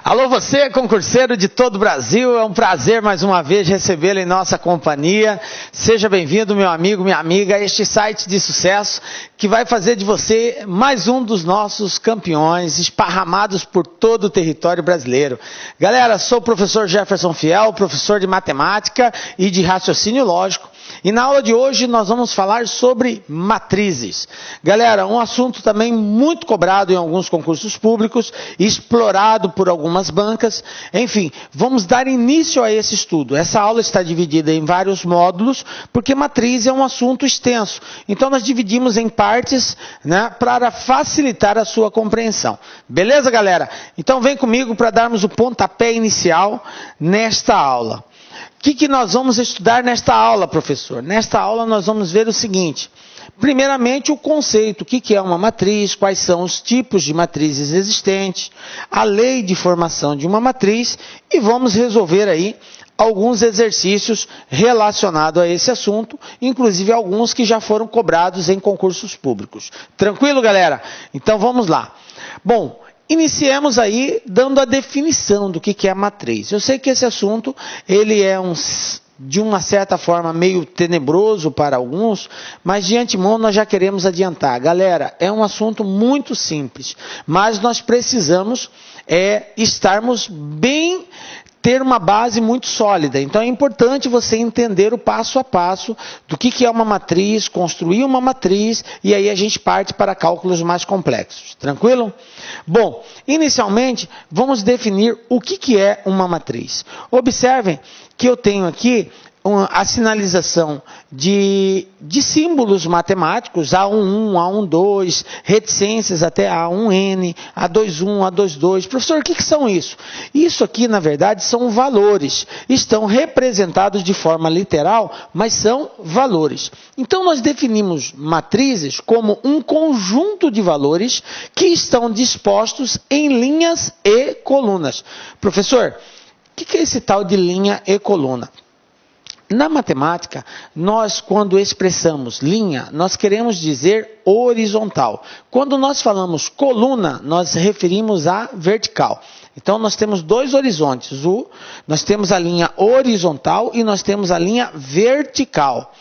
Alô você, concurseiro de todo o Brasil, é um prazer mais uma vez recebê-lo em nossa companhia. Seja bem-vindo, meu amigo, minha amiga, a este site de sucesso que vai fazer de você mais um dos nossos campeões esparramados por todo o território brasileiro. Galera, sou o professor Jefferson Fiel, professor de matemática e de raciocínio lógico. E na aula de hoje nós vamos falar sobre matrizes. Galera, um assunto também muito cobrado em alguns concursos públicos, explorado por algumas bancas. Enfim, vamos dar início a esse estudo. Essa aula está dividida em vários módulos, porque matriz é um assunto extenso. Então nós dividimos em partes, né, para facilitar a sua compreensão. Beleza, galera? Então vem comigo para darmos o pontapé inicial nesta aula. O que nós vamos estudar nesta aula, professor? Nesta aula nós vamos ver o seguinte. Primeiramente, o conceito, o que é uma matriz, quais são os tipos de matrizes existentes, a lei de formação de uma matriz e vamos resolver aí alguns exercícios relacionados a esse assunto, inclusive alguns que já foram cobrados em concursos públicos. Tranquilo, galera? Então vamos lá. Bom, iniciemos aí dando a definição do que é a matriz. Eu sei que esse assunto ele é de uma certa forma meio tenebroso para alguns, mas de antemão nós já queremos adiantar. Galera, é um assunto muito simples, mas nós precisamos estarmos bem, ter uma base muito sólida. Então é importante você entender o passo a passo do que é uma matriz, construir uma matriz e aí a gente parte para cálculos mais complexos. Tranquilo? Bom, inicialmente vamos definir o que é uma matriz. Observem que eu tenho aqui a sinalização de símbolos matemáticos, A11, A12, reticências até A1N, A21, A22. Professor, o que são isso? Isso aqui, na verdade, são valores. Estão representados de forma literal, mas são valores. Então, nós definimos matrizes como um conjunto de valores que estão dispostos em linhas e colunas. Professor, o que é esse tal de linha e coluna? Na matemática, nós quando expressamos linha, nós queremos dizer horizontal. Quando nós falamos coluna, nós referimos a vertical. Então nós temos dois horizontes, nós temos a linha horizontal e nós temos a linha vertical.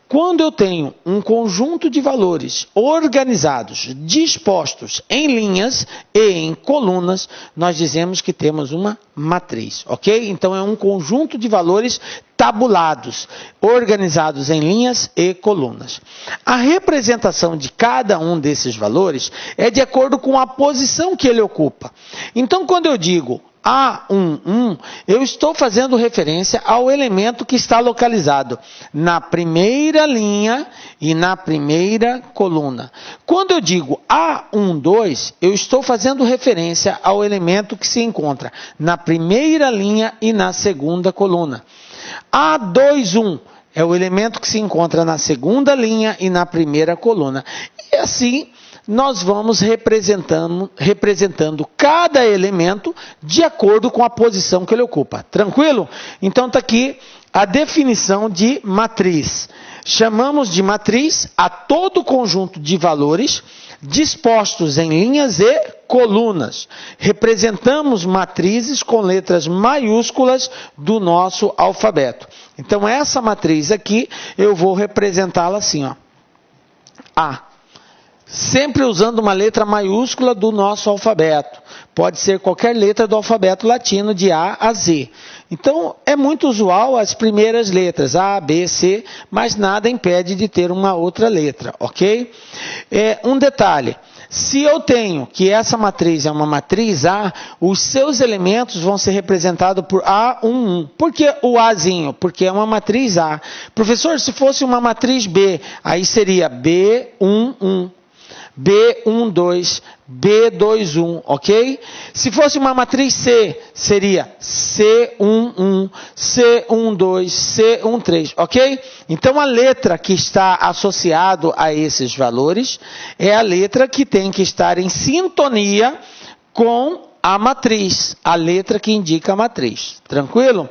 Quando eu tenho um conjunto de valores organizados, dispostos em linhas e em colunas, nós dizemos que temos uma matriz, ok? Então é um conjunto de valores tabulados, organizados em linhas e colunas. A representação de cada um desses valores é de acordo com a posição que ele ocupa. Então quando eu digo A11, eu estou fazendo referência ao elemento que está localizado na primeira linha e na primeira coluna. Quando eu digo A12, eu estou fazendo referência ao elemento que se encontra na primeira linha e na segunda coluna. A21 é o elemento que se encontra na segunda linha e na primeira coluna. E assim nós vamos representando cada elemento de acordo com a posição que ele ocupa. Tranquilo? Então está aqui a definição de matriz. Chamamos de matriz a todo conjunto de valores dispostos em linhas e colunas. Representamos matrizes com letras maiúsculas do nosso alfabeto. Então essa matriz aqui eu vou representá-la assim, ó. A. Sempre usando uma letra maiúscula do nosso alfabeto. Pode ser qualquer letra do alfabeto latino, de A a Z. Então, é muito usual as primeiras letras, A, B, C, mas nada impede de ter uma outra letra, ok? Um detalhe, se eu tenho que essa matriz é uma matriz A, os seus elementos vão ser representados por A11. Por que o Azinho? Porque é uma matriz A. Professor, se fosse uma matriz B, aí seria B11. B12, B21, ok? Se fosse uma matriz C, seria C11, C12, C13, ok? Então a letra que está associada a esses valores é a letra que tem que estar em sintonia com a matriz, a letra que indica a matriz. Tranquilo?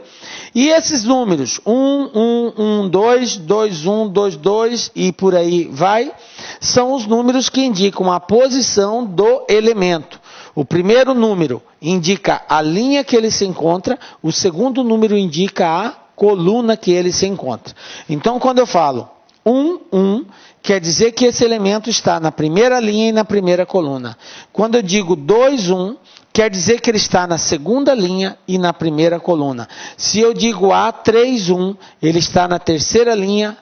E esses números, 1, 1, 1, 2, 2, 1, 2, 2 e por aí vai, são os números que indicam a posição do elemento. O primeiro número indica a linha que ele se encontra, o segundo número indica a coluna que ele se encontra. Então, quando eu falo 1, 1, quer dizer que esse elemento está na primeira linha e na primeira coluna. Quando eu digo 2, 1, quer dizer que ele está na segunda linha e na primeira coluna. Se eu digo A3, 1, ele está na terceira linha,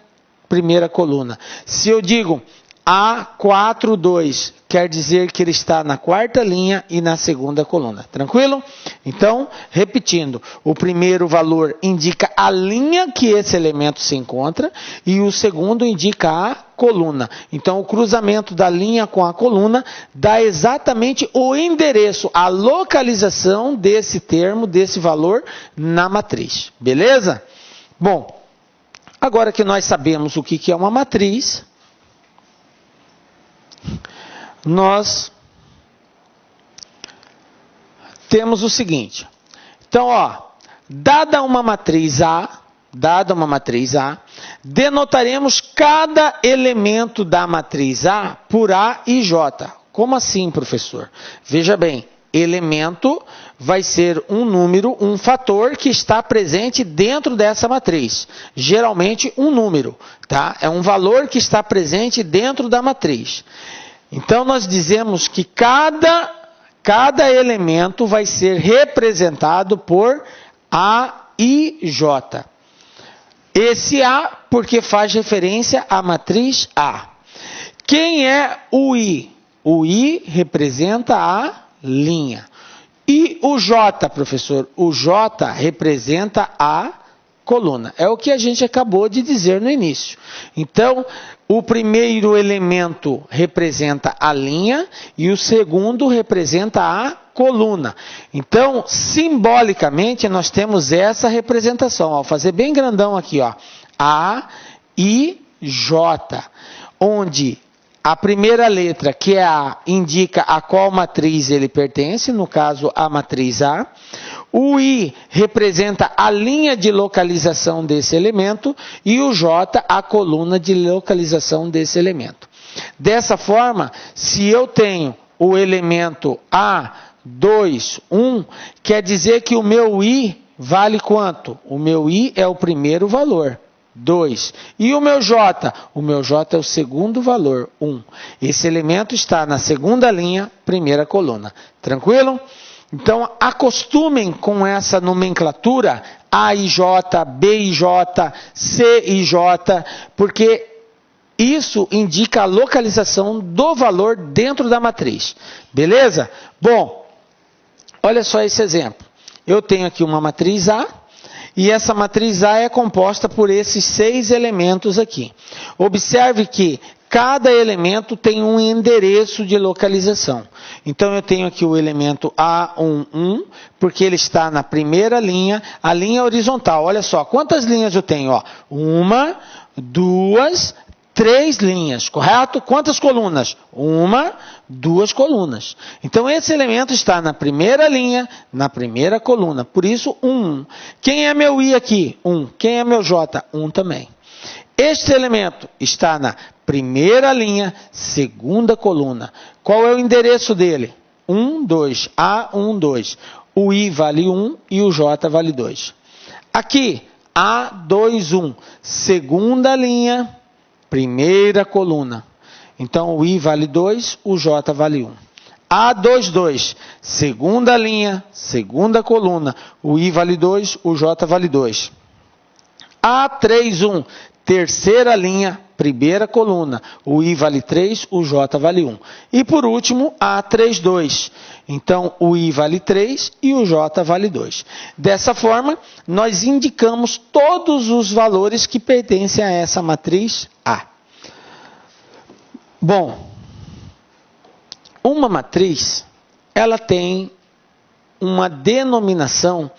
primeira coluna. Se eu digo A4, 2, quer dizer que ele está na quarta linha e na segunda coluna. Tranquilo? Então, repetindo, o primeiro valor indica a linha que esse elemento se encontra e o segundo indica a coluna. Então, o cruzamento da linha com a coluna dá exatamente o endereço, a localização desse termo, desse valor na matriz. Beleza? Bom, agora que nós sabemos o que é uma matriz, nós temos o seguinte. Então, dada uma matriz A, denotaremos cada elemento da matriz A por A e J. Como assim, professor? Veja bem, elemento vai ser um número, um fator que está presente dentro dessa matriz. Geralmente um número, tá? É um valor que está presente dentro da matriz. Então nós dizemos que cada elemento vai ser representado por A e J. Esse A porque faz referência à matriz A. Quem é o I? O I representa a linha. E o J, professor? O J representa a coluna. É o que a gente acabou de dizer no início. Então, o primeiro elemento representa a linha e o segundo representa a coluna. Então, simbolicamente, nós temos essa representação. Vou fazer bem grandão aqui, A e J, onde a primeira letra, que é A, indica a qual matriz ele pertence, no caso, a matriz A. O I representa a linha de localização desse elemento e o J, a coluna de localização desse elemento. Dessa forma, se eu tenho o elemento A2, 1, quer dizer que o meu I vale quanto? O meu I é o primeiro valor, 2. E o meu J? O meu J é o segundo valor, 1. Esse elemento está na segunda linha, primeira coluna. Tranquilo? Então, acostumem com essa nomenclatura A e J, B e J, C e J, porque isso indica a localização do valor dentro da matriz. Beleza? Bom, olha só esse exemplo. Eu tenho aqui uma matriz A, e essa matriz A é composta por esses 6 elementos aqui. Observe que cada elemento tem um endereço de localização. Então, eu tenho aqui o elemento A11, porque ele está na primeira linha, a linha horizontal. Olha só, quantas linhas eu tenho? 1, 2, 3 linhas, correto? Quantas colunas? 1, 2 colunas. Então, esse elemento está na primeira linha, na primeira coluna. Por isso, 1. Quem é meu I aqui? 1. Quem é meu J? 1 também. Este elemento está na primeira linha, segunda coluna. Qual é o endereço dele? 1, 2. A1, 2. O I vale 1 e o J vale 2. Aqui, A2, 1. Segunda linha, primeira coluna. Então, o I vale 2, o J vale 1. A2, 2. Segunda linha, segunda coluna. O I vale 2, o J vale 2. A3, 1. Terceira linha, primeira coluna. O I vale 3, o J vale 1. E por último, A3, 2. Então, o I vale 3 e o J vale 2. Dessa forma, nós indicamos todos os valores que pertencem a essa matriz A. Bom, uma matriz, ela tem uma denominação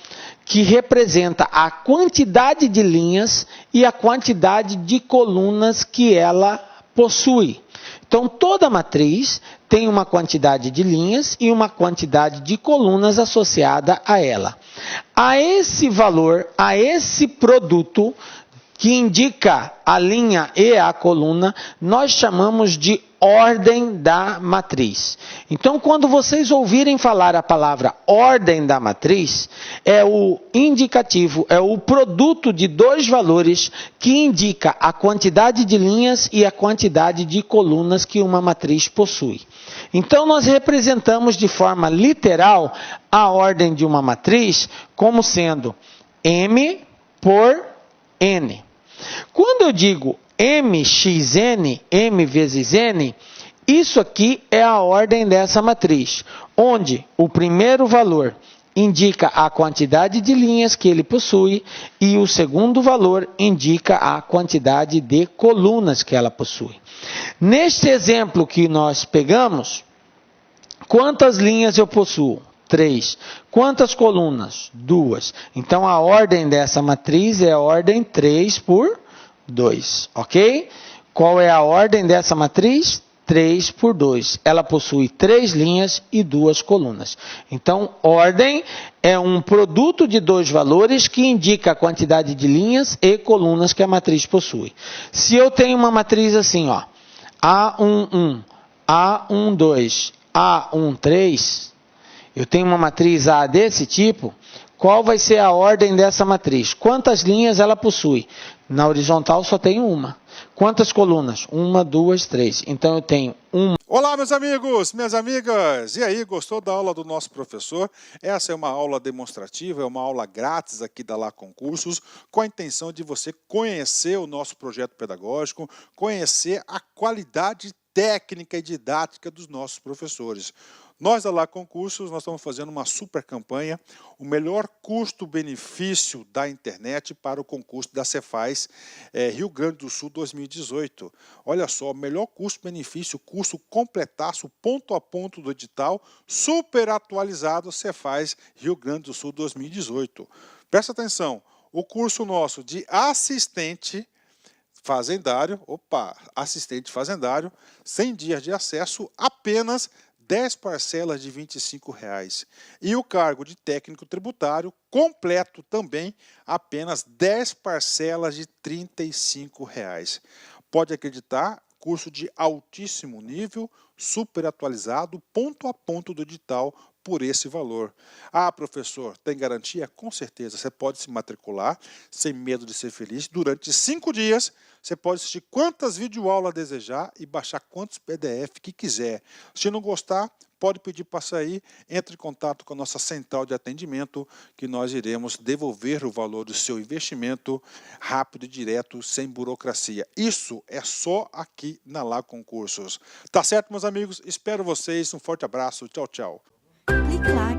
que representa a quantidade de linhas e a quantidade de colunas que ela possui. Então, toda matriz tem uma quantidade de linhas e uma quantidade de colunas associada a ela. A esse valor, a esse produto que indica a linha e a coluna, nós chamamos de ordem da matriz. Então, quando vocês ouvirem falar a palavra ordem da matriz, é o indicativo, é o produto de dois valores que indica a quantidade de linhas e a quantidade de colunas que uma matriz possui. Então, nós representamos de forma literal a ordem de uma matriz como sendo M por N. Quando eu digo MXN, M vezes N, isso aqui é a ordem dessa matriz, onde o primeiro valor indica a quantidade de linhas que ele possui e o segundo valor indica a quantidade de colunas que ela possui. Neste exemplo que nós pegamos, quantas linhas eu possuo? 3. Quantas colunas? 2. Então, a ordem dessa matriz é a ordem 3 por 2, ok? Qual é a ordem dessa matriz? 3 por 2. Ela possui 3 linhas e 2 colunas. Então, ordem é um produto de dois valores que indica a quantidade de linhas e colunas que a matriz possui. Se eu tenho uma matriz assim, ó, A11, A12, A13, eu tenho uma matriz A desse tipo, qual vai ser a ordem dessa matriz? Quantas linhas ela possui? Na horizontal só tenho uma. Quantas colunas? 1, 2, 3. Então eu tenho uma. Olá, meus amigos, minhas amigas. E aí, gostou da aula do nosso professor? Essa é uma aula demonstrativa, é uma aula grátis aqui da Lá Concursos, com a intenção de você conhecer o nosso projeto pedagógico, conhecer a qualidade técnica e didática dos nossos professores. Nós da Lá Concursos, nós estamos fazendo uma super campanha, o melhor custo-benefício da internet para o concurso da Cefaz Rio Grande do Sul 2018. Olha só, melhor custo-benefício, curso completaço, ponto a ponto do edital, super atualizado Cefaz Rio Grande do Sul 2018. Presta atenção, o curso nosso de assistente fazendário, assistente fazendário, 100 dias de acesso, apenas 10 parcelas de R$ 25,00. E o cargo de técnico tributário completo também, apenas 10 parcelas de R$ 35,00. Pode acreditar, curso de altíssimo nível, super atualizado, ponto a ponto do edital por esse valor. Ah, professor, tem garantia? Com certeza, você pode se matricular sem medo de ser feliz. Durante 5 dias, você pode assistir quantas videoaulas desejar e baixar quantos PDF que quiser. Se não gostar, pode pedir para sair, entre em contato com a nossa central de atendimento, que nós iremos devolver o valor do seu investimento rápido e direto, sem burocracia. Isso é só aqui na Lá Concursos. Tá certo, meus amigos? Espero vocês. Um forte abraço. Tchau, tchau. Clique lá